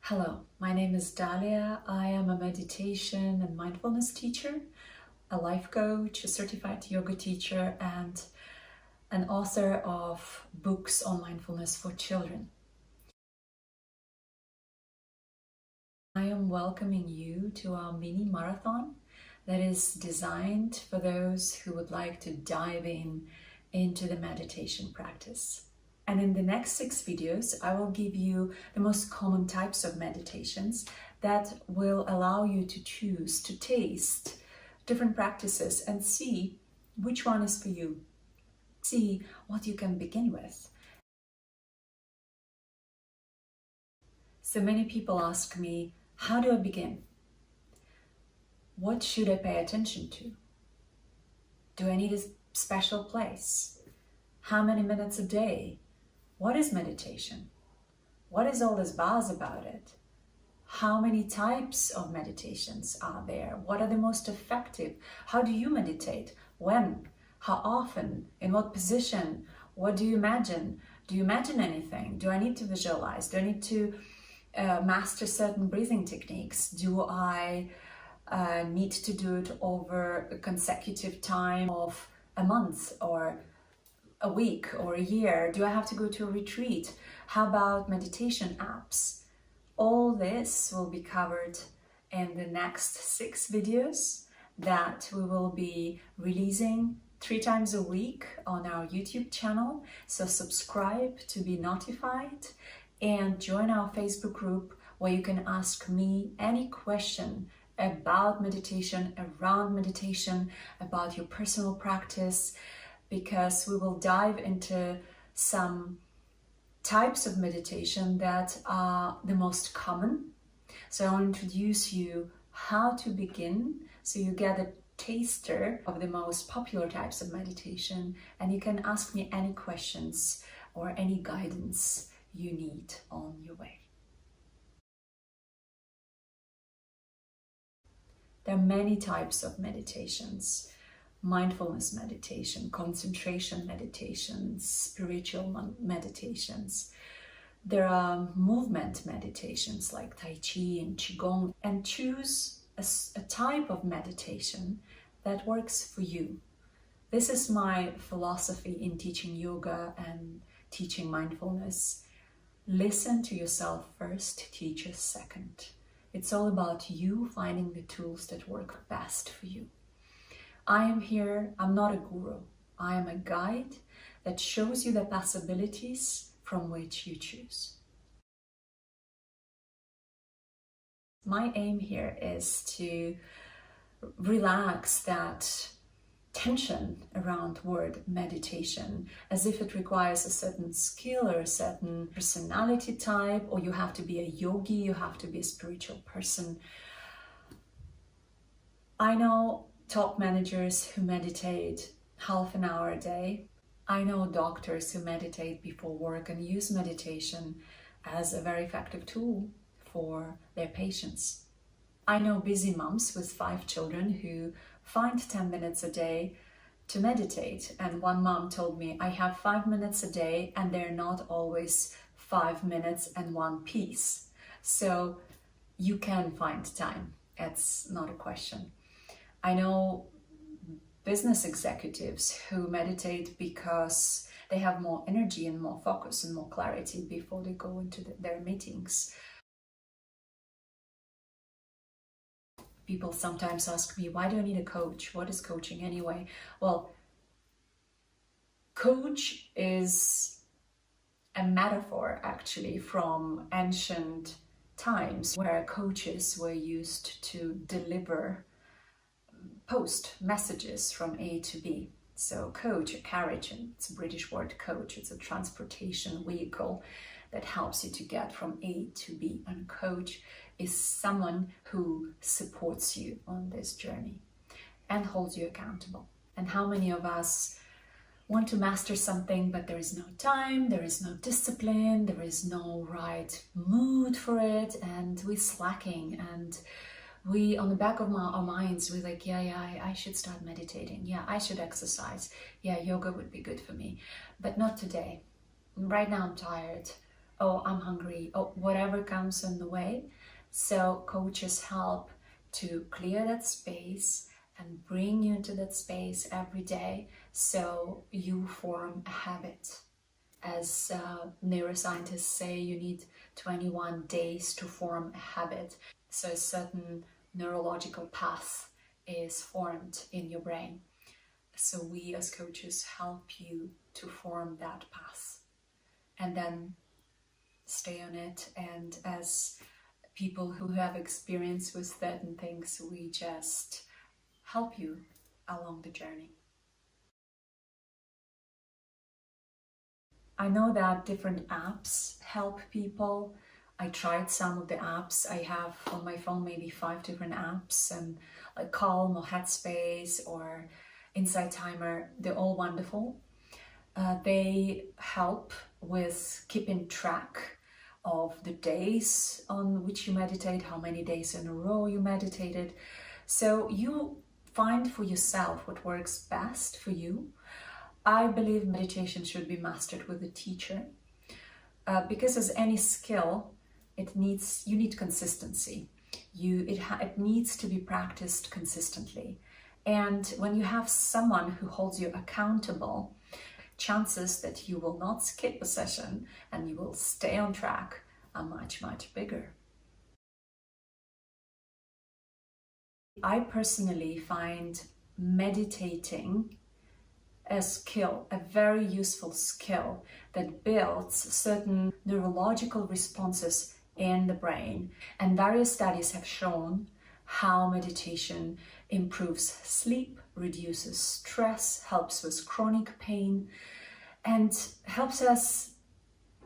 Hello, my name is Dalia. I am a meditation and mindfulness teacher, a life coach, a certified yoga teacher, and an author of books on mindfulness for children. I am welcoming you to our mini marathon that is designed for those who would like to dive into the meditation practice. And in the next 6 videos, I will give you the most common types of meditations that will allow you to choose, to taste different practices and see which one is for you. See what you can begin with. So many people ask me, how do I begin? What should I pay attention to? Do I need a special place? How many minutes a day? What is meditation? What is all this buzz about it? How many types of meditations are there? What are the most effective? How do you meditate? When? How often? In what position? What do you imagine? Do you imagine anything? Do I need to visualize? Do I need to master certain breathing techniques? Do I need to do it over a consecutive time of a month or a week or a year? Do I have to go to a retreat? How about meditation apps? All this will be covered in the next 6 videos that we will be releasing 3 times a week on our YouTube channel. So subscribe to be notified and join our Facebook group where you can ask me any question about meditation, around meditation, about your personal practice, because we will dive into some types of meditation that are the most common. So I'll introduce you how to begin so you get a taster of the most popular types of meditation, and you can ask me any questions or any guidance you need on your way. There are many types of meditations. Mindfulness meditation, concentration meditations, spiritual meditations. There are movement meditations like Tai Chi and Qigong, and choose a type of meditation that works for you. This is my philosophy in teaching yoga and teaching mindfulness. Listen to yourself first, teach us second. It's all about you finding the tools that work best for you. I am here, I'm not a guru. I am a guide that shows you the possibilities from which you choose. My aim here is to relax that tension around word meditation, as if it requires a certain skill or a certain personality type, or you have to be a yogi, you have to be a spiritual person. I know top managers who meditate half an hour a day. I know doctors who meditate before work and use meditation as a very effective tool for their patients. I know busy moms with 5 children who find 10 minutes a day to meditate. And one mom told me, I have 5 minutes a day and they're not always 5 minutes and one piece. So you can find time. It's not a question. I know business executives who meditate because they have more energy and more focus and more clarity before they go into their meetings. People sometimes ask me, why do I need a coach? What is coaching anyway? Well, coach is a metaphor actually from ancient times where coaches were used to deliver post messages from A to B. So coach, a carriage, and it's a British word coach, it's a transportation vehicle that helps you to get from A to B. And coach is someone who supports you on this journey and holds you accountable. And how many of us want to master something, but there is no time, there is no discipline, there is no right mood for it, and we're slacking, and we, on the back of our minds, we're like, I should start meditating. Yeah, I should exercise. Yeah, yoga would be good for me, but not today. Right now I'm tired. oh, I'm hungry, or whatever comes in the way. So coaches help to clear that space and bring you into that space every day so you form a habit. As neuroscientists say, you need 21 days to form a habit. So a certain neurological path is formed in your brain. So we as coaches help you to form that path and then stay on it. And as people who have experience with certain things, we just help you along the journey. I know that different apps help people. I tried some of the apps. I have on my phone maybe 5 different apps, and like Calm or Headspace or Insight Timer, they're all wonderful. They help with keeping track of the days on which you meditate, how many days in a row you meditated. So you find for yourself what works best for you. I believe meditation should be mastered with a teacher because as any skill, you need consistency. It needs to be practiced consistently. And when you have someone who holds you accountable, chances that you will not skip a session and you will stay on track are much, much bigger. I personally find meditating a skill, a very useful skill that builds certain neurological responses in the brain. And various studies have shown how meditation improves sleep, reduces stress, helps with chronic pain, and helps us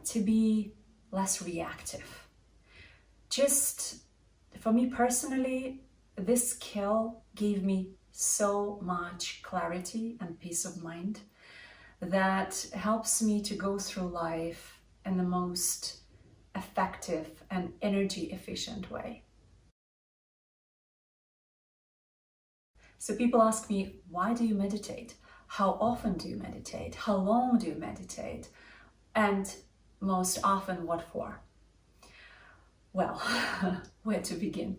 to be less reactive. Just for me personally, this skill gave me so much clarity and peace of mind that helps me to go through life in the most effective and energy efficient way. So people ask me, why do you meditate? How often do you meditate? How long do you meditate? And most often, what for? Well, where to begin?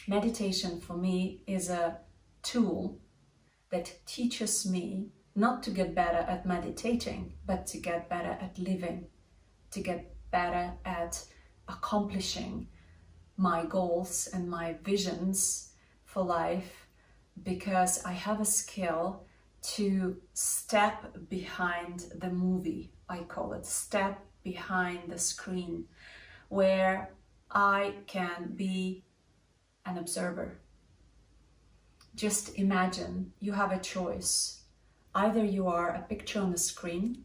Meditation for me is a tool that teaches me not to get better at meditating, but to get better at living, to get better at accomplishing my goals and my visions for life, because I have a skill to step behind the movie, I call it, step behind the screen, where I can be an observer. Just imagine you have a choice. Either you are a picture on the screen,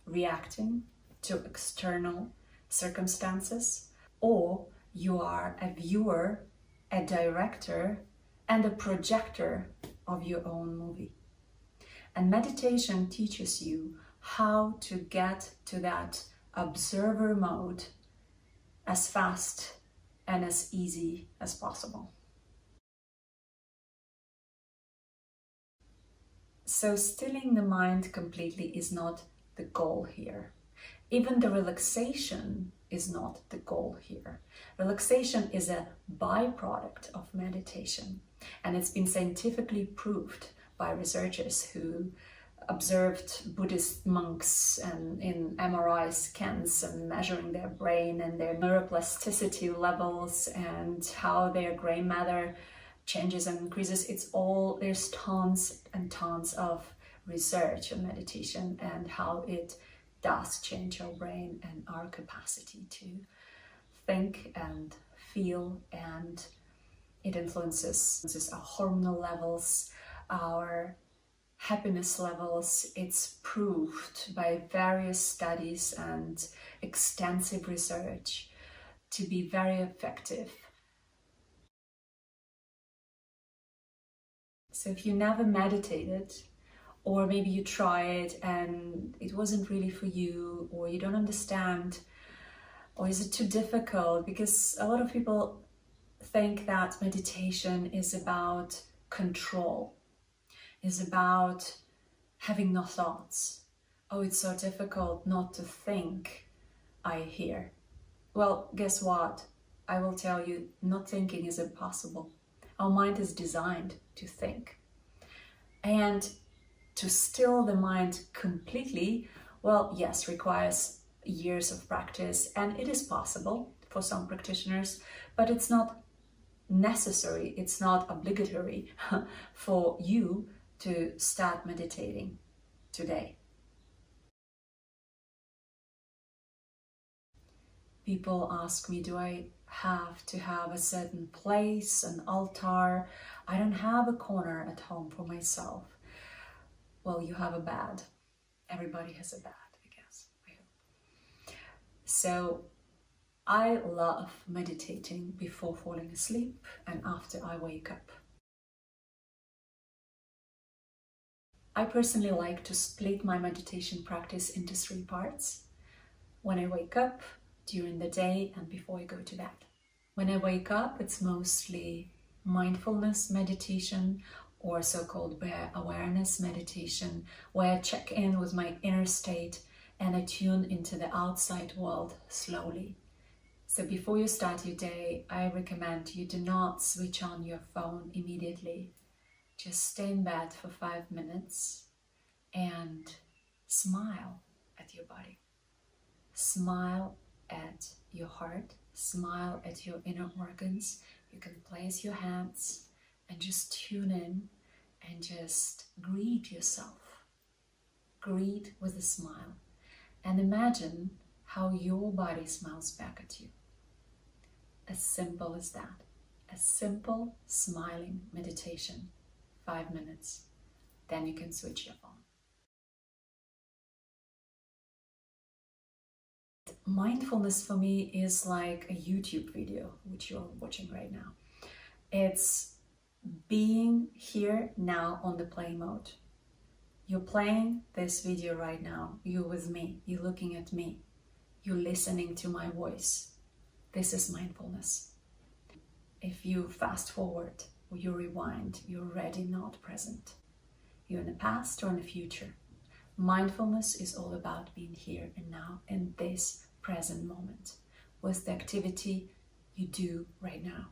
reacting to external circumstances, or you are a viewer, a director, and a projector of your own movie. And meditation teaches you how to get to that observer mode as fast and as easy as possible. So stilling the mind completely is not the goal here. Even the relaxation is not the goal here. Relaxation is a byproduct of meditation, and it's been scientifically proved by researchers who observed Buddhist monks and in MRI scans and measuring their brain and their neuroplasticity levels and how their gray matter changes and increases. There's tons and tons of research on meditation and how it does change our brain and our capacity to think and feel, and it influences our hormonal levels, our happiness levels. It's proved by various studies and extensive research to be very effective. So if you never meditated, or maybe you tried and it wasn't really for you, or you don't understand, or is it too difficult? Because a lot of people think that meditation is about control, is about having no thoughts. Oh, it's so difficult not to think. I hear? Well, guess what? I will tell you, not thinking is impossible. Our mind is designed to think. And to still the mind completely, well, yes, requires years of practice, and it is possible for some practitioners, but it's not necessary, it's not obligatory for you to start meditating today. People ask me, do I have to have a certain place, an altar? I don't have a corner at home for myself. Well, you have a bed. Everybody has a bed, I guess. So I love meditating before falling asleep and after I wake up. I personally like to split my meditation practice into 3 parts. When I wake up, during the day, and before I go to bed. When I wake up, it's mostly mindfulness meditation or so-called awareness meditation, where I check in with my inner state and I tune into the outside world slowly. So before you start your day, I recommend you do not switch on your phone immediately. Just stay in bed for 5 minutes and smile at your body. Smile at your heart, smile at your inner organs. You can place your hands and just tune in and just greet yourself. Greet with a smile and imagine how your body smiles back at you. As simple as that. A simple smiling meditation, 5 minutes. Then you can switch your phone. Mindfulness for me is like a YouTube video, which you're watching right now. It's being here now on the play mode. You're playing this video right now. You're with me. You're looking at me. You're listening to my voice. This is mindfulness. If you fast forward or you rewind, you're already not present. You're in the past or in the future. Mindfulness is all about being here and now in this present moment with the activity you do right now.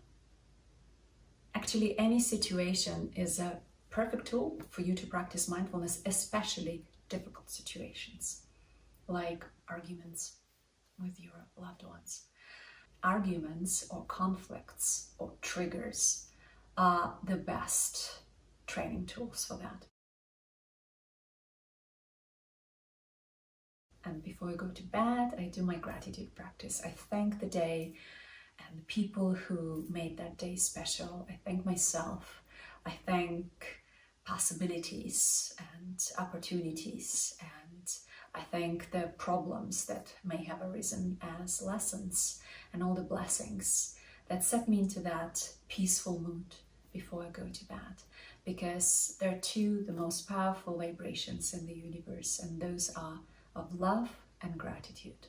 Actually, any situation is a perfect tool for you to practice mindfulness, especially difficult situations like arguments with your loved ones. Arguments or conflicts or triggers are the best training tools for that. And before I go to bed, I do my gratitude practice. I thank the day and the people who made that day special. I thank myself. I thank possibilities and opportunities. And I thank the problems that may have arisen as lessons and all the blessings that set me into that peaceful mood before I go to bed. Because there are 2 the most powerful vibrations in the universe, and those are of love and gratitude.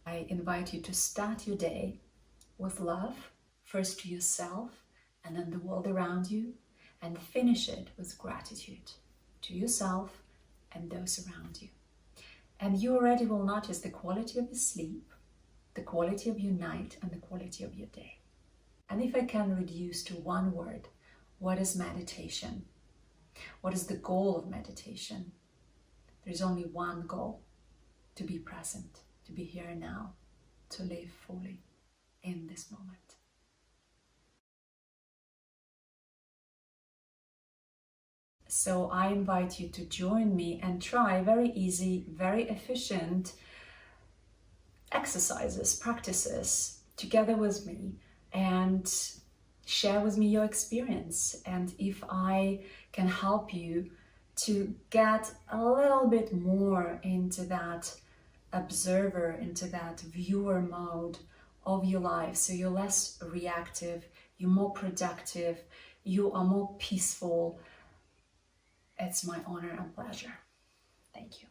I invite you to start your day with love, first to yourself and then the world around you, and finish it with gratitude to yourself and those around you. And you already will notice the quality of your sleep, the quality of your night, and the quality of your day. And if I can reduce to one word, what is meditation? What is the goal of meditation? There's only one goal: to be present, to be here now, to live fully in this moment. So I invite you to join me and try very easy, very efficient exercises, practices together with me, and share with me your experience. And if I can help you to get a little bit more into that observer, into that viewer mode of your life, so you're less reactive, you're more productive, you are more peaceful, it's my honor and pleasure. Thank you.